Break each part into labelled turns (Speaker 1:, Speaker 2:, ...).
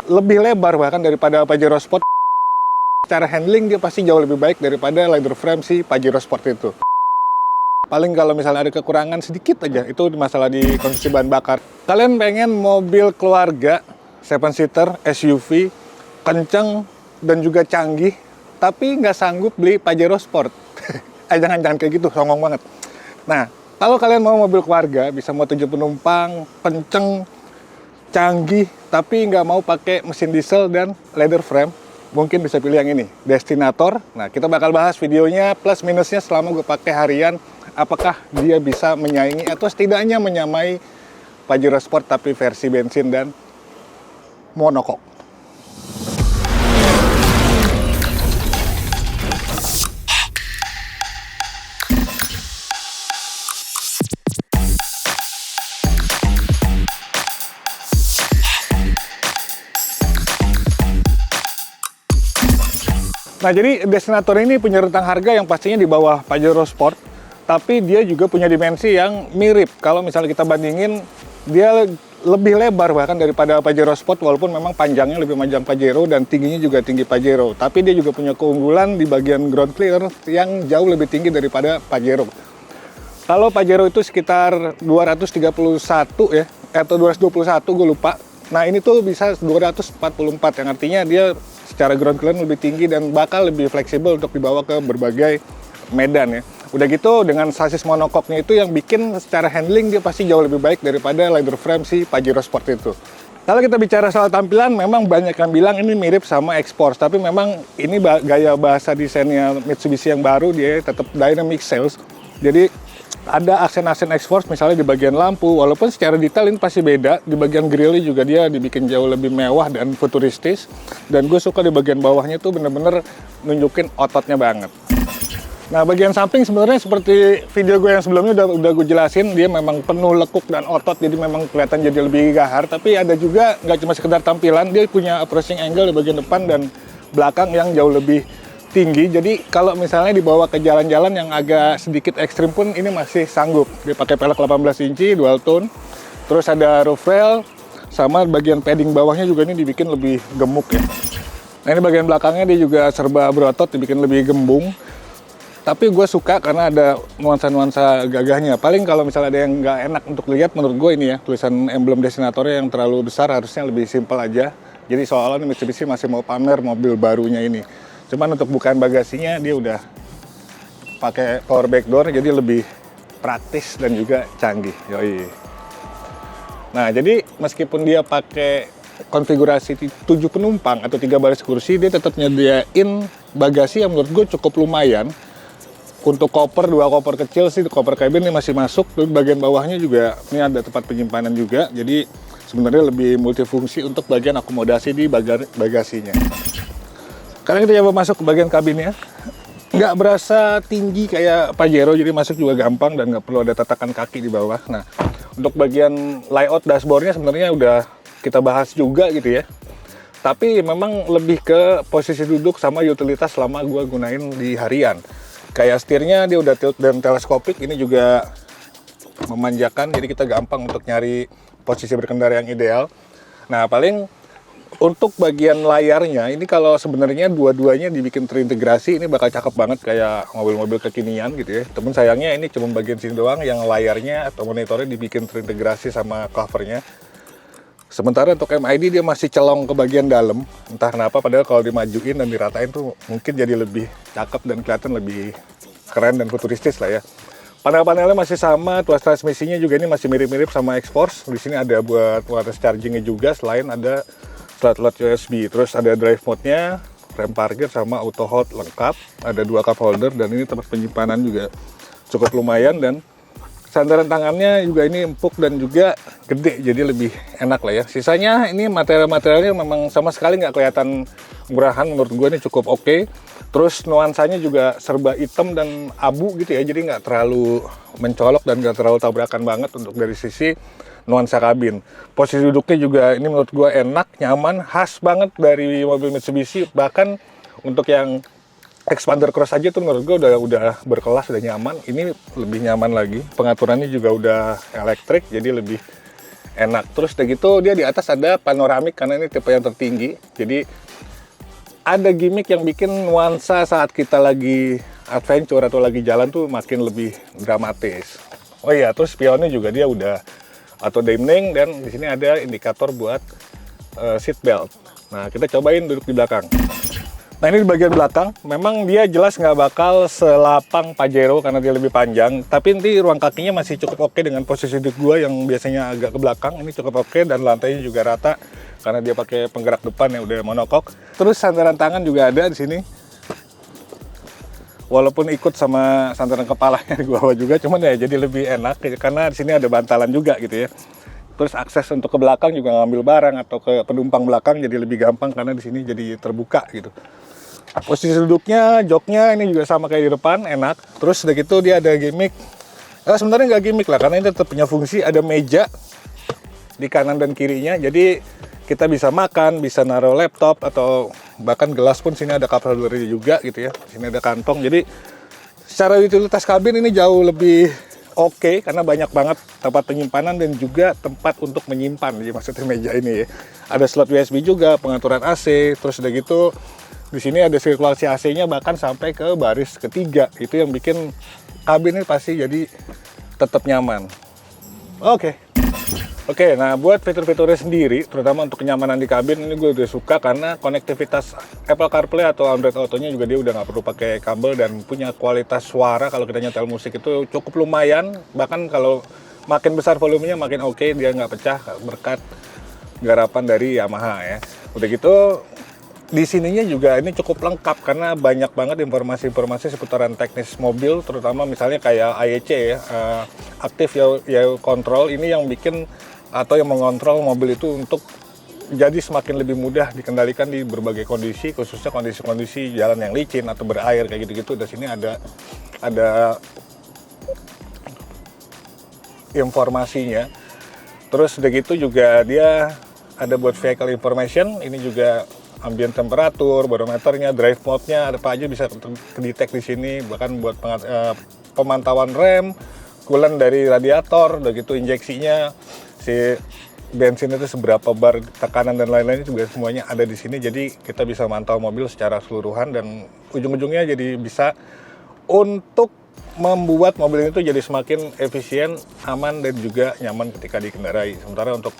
Speaker 1: lebih lebar bahkan daripada Pajero Sport. Secara handling dia pasti jauh lebih baik daripada leather frame si Pajero Sport itu. Paling kalau misalnya ada kekurangan sedikit aja, itu masalah di konsumsi bahan bakar. Kalian pengen mobil keluarga, 7-seater, SUV, kenceng dan juga canggih, tapi nggak sanggup beli Pajero Sport. Jangan kayak gitu, songong banget. Nah, kalau kalian mau mobil keluarga, bisa mau 7 penumpang, kenceng, canggih, tapi nggak mau pakai mesin diesel dan leather frame, mungkin bisa pilih yang ini, Destinator. Nah, kita bakal bahas videonya plus minusnya selama gue pakai harian, apakah dia bisa menyaingi atau setidaknya menyamai Pajero Sport tapi versi bensin dan monokok. Nah, jadi Destinator ini punya rentang harga yang pastinya di bawah Pajero Sport, tapi dia juga punya dimensi yang mirip. Kalau misalnya kita bandingin, dia lebih lebar bahkan daripada Pajero Sport, walaupun memang panjangnya lebih panjang Pajero dan tingginya juga tinggi Pajero. Tapi dia juga punya keunggulan di bagian ground clearance yang jauh lebih tinggi daripada Pajero. Kalau Pajero itu sekitar 231 ya, atau 221 gue lupa. Nah, ini tuh bisa 244, yang artinya dia secara ground clearance lebih tinggi dan bakal lebih fleksibel untuk dibawa ke berbagai medan ya. Udah gitu dengan sasis monokoknya itu yang bikin secara handling dia pasti jauh lebih baik daripada leather frame si Pajero Sport itu. Kalau kita bicara soal tampilan, memang banyak yang bilang ini mirip sama X-Force, tapi memang ini gaya bahasa desainnya Mitsubishi yang baru, dia tetap dynamic sails. Jadi ada aksen-aksen X-Force misalnya di bagian lampu, walaupun secara detail ini pasti beda. Di bagian grillnya juga dia dibikin jauh lebih mewah dan futuristis. Dan gue suka di bagian bawahnya tuh bener-bener nunjukin ototnya banget. Nah, bagian samping sebenarnya seperti video gue yang sebelumnya udah gue jelasin, dia memang penuh lekuk dan otot, jadi memang kelihatan jadi lebih gahar. Tapi ada juga nggak cuma sekedar tampilan, dia punya approaching angle di bagian depan dan belakang yang jauh lebih tinggi. Jadi kalau misalnya dibawa ke jalan-jalan yang agak sedikit ekstrim pun ini masih sanggup. Dia pakai pelek 18 inci dual tone. Terus ada roof rail sama bagian padding bawahnya juga ini dibikin lebih gemuk ya. Nah, ini bagian belakangnya dia juga serba berotot, dibikin lebih gembung. Tapi gue suka karena ada nuansa-nuansa gagahnya. Paling kalau misalnya ada yang nggak enak untuk lihat, menurut gue ini ya, tulisan emblem Destinatornya yang terlalu besar, harusnya lebih simpel aja. Jadi soalnya Mitsubishi masih mau pamer mobil barunya ini. Cuman untuk bukaan bagasinya dia udah pakai power back door, jadi lebih praktis dan juga canggih. Yoi. Nah, jadi meskipun dia pakai konfigurasi 7 penumpang atau 3 baris kursi, dia tetap nyediain bagasi yang menurut gue cukup lumayan. Untuk koper, 2 koper kecil sih, koper cabin ini masih masuk. Di bagian bawahnya juga ini ada tempat penyimpanan juga. Jadi sebenarnya lebih multifungsi untuk bagian akomodasi di bagasinya. Sekarang kita coba masuk ke bagian kabinnya. Nggak berasa tinggi kayak Pajero, jadi masuk juga gampang dan nggak perlu ada tatakan kaki di bawah. Nah, untuk bagian layout dashboardnya sebenarnya udah kita bahas juga gitu ya. Tapi memang lebih ke posisi duduk sama utilitas selama gue gunain di harian. Kayak setirnya dia udah tilt dan teleskopik, ini juga memanjakan, jadi kita gampang untuk nyari posisi berkendara yang ideal. Nah, paling untuk bagian layarnya, ini kalau sebenarnya dua-duanya dibikin terintegrasi, ini bakal cakep banget kayak mobil-mobil kekinian gitu ya. Temen sayangnya ini cuma bagian sini doang yang layarnya atau monitornya dibikin terintegrasi sama covernya. Sementara untuk MID dia masih celong ke bagian dalam, entah kenapa, padahal kalau dimajuin dan diratain tuh mungkin jadi lebih cakep dan kelihatan lebih keren dan futuristis lah ya. Panel-panelnya masih sama, tuas transmisinya juga ini masih mirip-mirip sama X-Force. Di sini ada buat wireless chargingnya juga, selain ada slot USB. Terus ada drive mode-nya, rem parkir sama auto hold lengkap. Ada 2 cup holder dan ini tempat penyimpanan juga cukup lumayan, dan sandaran tangannya juga ini empuk dan juga gede, jadi lebih enak lah ya. Sisanya ini material-materialnya memang sama sekali nggak kelihatan murahan, menurut gue ini cukup oke. Terus nuansanya juga serba hitam dan abu gitu ya, jadi nggak terlalu mencolok dan nggak terlalu tabrakan banget untuk dari sisi nuansa kabin. Posisi duduknya juga ini menurut gue enak, nyaman, khas banget dari mobil Mitsubishi. Bahkan untuk yang Expander Cross aja tuh menurut gue udah berkelas, udah nyaman. Ini lebih nyaman lagi. Pengaturannya juga udah elektrik, jadi lebih enak. Terus udah gitu dia di atas ada panoramik karena ini tipe yang tertinggi. Jadi ada gimmick yang bikin nuansa saat kita lagi adventure atau lagi jalan tuh makin lebih dramatis. Oh iya, terus spionnya juga dia udah auto dimming dan di sini ada indikator buat seat belt. Nah, kita cobain duduk di belakang. Nah, ini di bagian belakang, memang dia jelas nggak bakal selapang Pajero karena dia lebih panjang. Tapi nanti ruang kakinya masih cukup oke dengan posisi duduk gua yang biasanya agak ke belakang. Ini cukup oke dan lantainya juga rata karena dia pakai penggerak depan yang udah monokok. Terus sandaran tangan juga ada di sini. Walaupun ikut sama sandaran kepalanya di bawah juga, cuman ya jadi lebih enak karena di sini ada bantalan juga gitu ya. Terus akses untuk ke belakang juga ngambil barang atau ke penumpang belakang jadi lebih gampang karena di sini jadi terbuka gitu. Posisi duduknya, joknya ini juga sama kayak di depan, enak. Terus udah gitu dia ada gimmick. Sebenarnya nggak gimmick lah, karena ini tetap punya fungsi. Ada meja di kanan dan kirinya. Jadi kita bisa makan, bisa naruh laptop atau bahkan gelas pun sini ada cup holder juga gitu ya. Sini ada kantong. Jadi secara utilitas kabin ini jauh lebih oke karena banyak banget tempat penyimpanan dan juga tempat untuk menyimpan. Jadi maksudnya meja ini ya. Ada slot USB juga, pengaturan AC. Terus udah gitu di sini ada sirkulasi AC-nya bahkan sampai ke baris ketiga. Itu yang bikin kabin ini pasti jadi tetap nyaman. Oke, nah buat fitur-fiturnya sendiri, terutama untuk kenyamanan di kabin, ini gue udah suka karena konektivitas Apple CarPlay atau Android Auto-nya juga dia udah nggak perlu pakai kabel dan punya kualitas suara kalau kita nyetel musik itu cukup lumayan. Bahkan kalau makin besar volumenya makin oke, dia nggak pecah berkat garapan dari Yamaha ya. Udah gitu di sininya juga ini cukup lengkap karena banyak banget informasi-informasi seputaran teknis mobil, terutama misalnya kayak AEC ya, Active Yaw Control, ini yang bikin atau yang mengontrol mobil itu untuk jadi semakin lebih mudah dikendalikan di berbagai kondisi, khususnya kondisi-kondisi jalan yang licin atau berair kayak gitu-gitu. Di sini ada informasinya. Terus udah gitu juga dia ada buat vehicle information, ini juga ambient temperatur, barometernya, drive mode-nya, ada apa aja bisa detect di sini, bahkan buat pemantauan rem, coolant dari radiator, udah gitu injeksinya, si bensin itu seberapa bar tekanan dan lain-lain juga semuanya ada di sini. Jadi kita bisa mantau mobil secara keseluruhan dan ujung-ujungnya jadi bisa untuk membuat mobil itu jadi semakin efisien, aman dan juga nyaman ketika dikendarai. Sementara untuk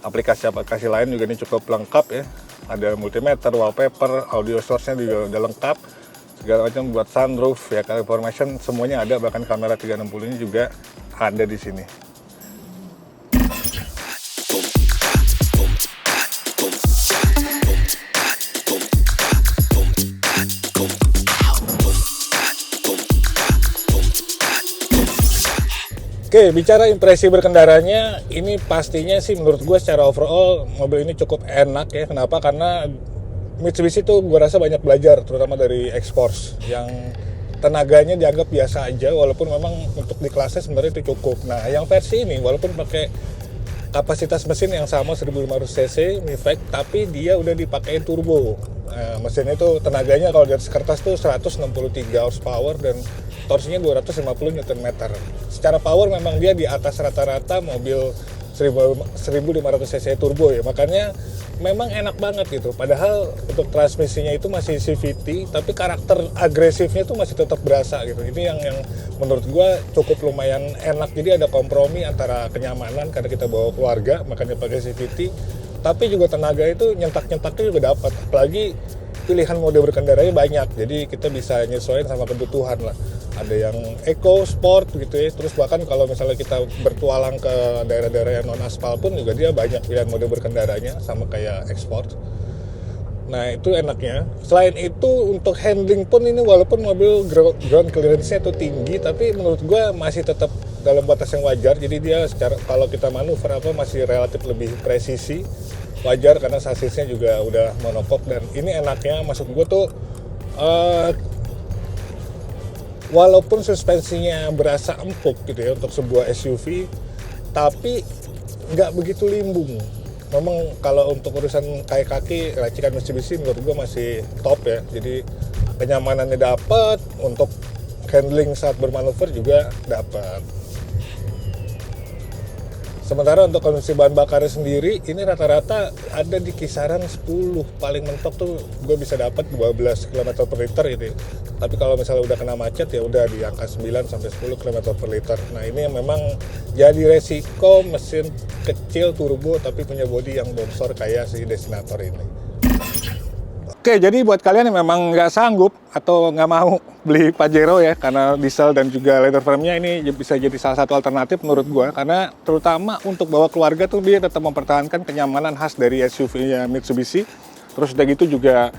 Speaker 1: aplikasi-aplikasi lain juga ini cukup lengkap ya. Ada multimeter, wallpaper, audio source-nya juga udah lengkap. Segala macam buat sunroof, vehicle information, semuanya ada. Bahkan kamera 360 ini juga ada di sini. Oke, bicara impresi berkendaranya, ini pastinya sih menurut gue secara overall mobil ini cukup enak ya. Kenapa? Karena Mitsubishi tuh gue rasa banyak belajar, terutama dari X-Force yang tenaganya dianggap biasa aja, walaupun memang untuk di kelasnya sebenarnya itu cukup. Nah, yang versi ini walaupun pakai kapasitas mesin yang sama 1500 cc MIVEC, tapi dia udah dipakai turbo. Mesinnya itu tenaganya kalau di atas kertas tuh 163 horsepower dan torsinya 250 Nm. Secara power memang dia di atas rata-rata mobil 1500 cc turbo ya, makanya memang enak banget gitu. Padahal untuk transmisinya itu masih CVT, tapi karakter agresifnya itu masih tetap berasa gitu. Ini yang menurut gua cukup lumayan enak. Jadi ada kompromi antara kenyamanan karena kita bawa keluarga, makanya pakai CVT, tapi juga tenaga itu nyentak-nyentaknya juga dapat. Apalagi pilihan mode berkendaranya banyak, jadi kita bisa nyesuaiin sama kebutuhan lah. Ada yang eco, sport gitu ya. Terus bahkan kalau misalnya kita bertualang ke daerah-daerah yang non aspal pun juga dia banyak pilihan mode berkendaranya sama kayak X-Sport. Nah itu enaknya. Selain itu untuk handling pun ini walaupun mobil ground clearance-nya itu tinggi, tapi menurut gua masih tetap dalam batas yang wajar. Jadi dia secara kalau kita manuver apa masih relatif lebih presisi. Wajar karena sasisnya juga udah monokok dan ini enaknya maksud gua tuh walaupun suspensinya berasa empuk gitu ya untuk sebuah SUV, tapi nggak begitu limbung. Memang kalau untuk urusan kayak kaki, racikan Mitsubishi menurut gue masih top ya. Jadi kenyamanannya dapat, untuk handling saat bermanuver juga dapat. Sementara untuk konsumsi bahan bakarnya sendiri, ini rata-rata ada di kisaran 10. Paling mentok tuh gue bisa dapat 12 km per liter ini. Tapi kalau misalnya udah kena macet ya udah di angka 9 sampai 10 km per liter. Nah ini yang memang jadi resiko mesin kecil turbo tapi punya bodi yang bongsor kayak si Destinator ini. Oke, jadi buat kalian yang memang nggak sanggup atau nggak mau beli Pajero ya, karena diesel dan juga leather frame-nya ini bisa jadi salah satu alternatif menurut gua, karena terutama untuk bawa keluarga tuh dia tetap mempertahankan kenyamanan khas dari SUV-nya Mitsubishi. Terus udah gitu juga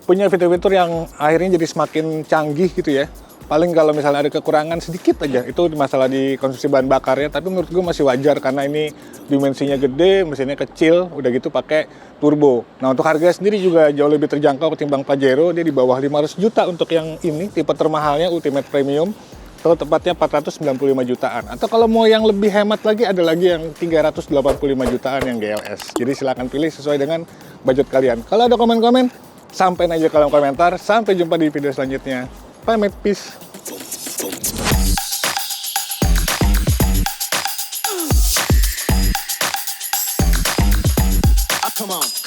Speaker 1: punya fitur-fitur yang akhirnya jadi semakin canggih gitu ya. Paling kalau misalnya ada kekurangan sedikit aja, itu masalah di konsumsi bahan bakarnya, tapi menurut gue masih wajar karena ini dimensinya gede, mesinnya kecil, udah gitu pakai turbo. Nah untuk harga sendiri juga jauh lebih terjangkau ketimbang Pajero, dia di bawah 500 juta untuk yang ini, tipe termahalnya Ultimate Premium, atau tepatnya 495 jutaan. Atau kalau mau yang lebih hemat lagi, ada lagi yang 385 jutaan yang GLS. Jadi silakan pilih sesuai dengan budget kalian. Kalau ada komen-komen, sampaikan aja kolom komentar. Sampai jumpa di video selanjutnya. Pamit, peace. Come on.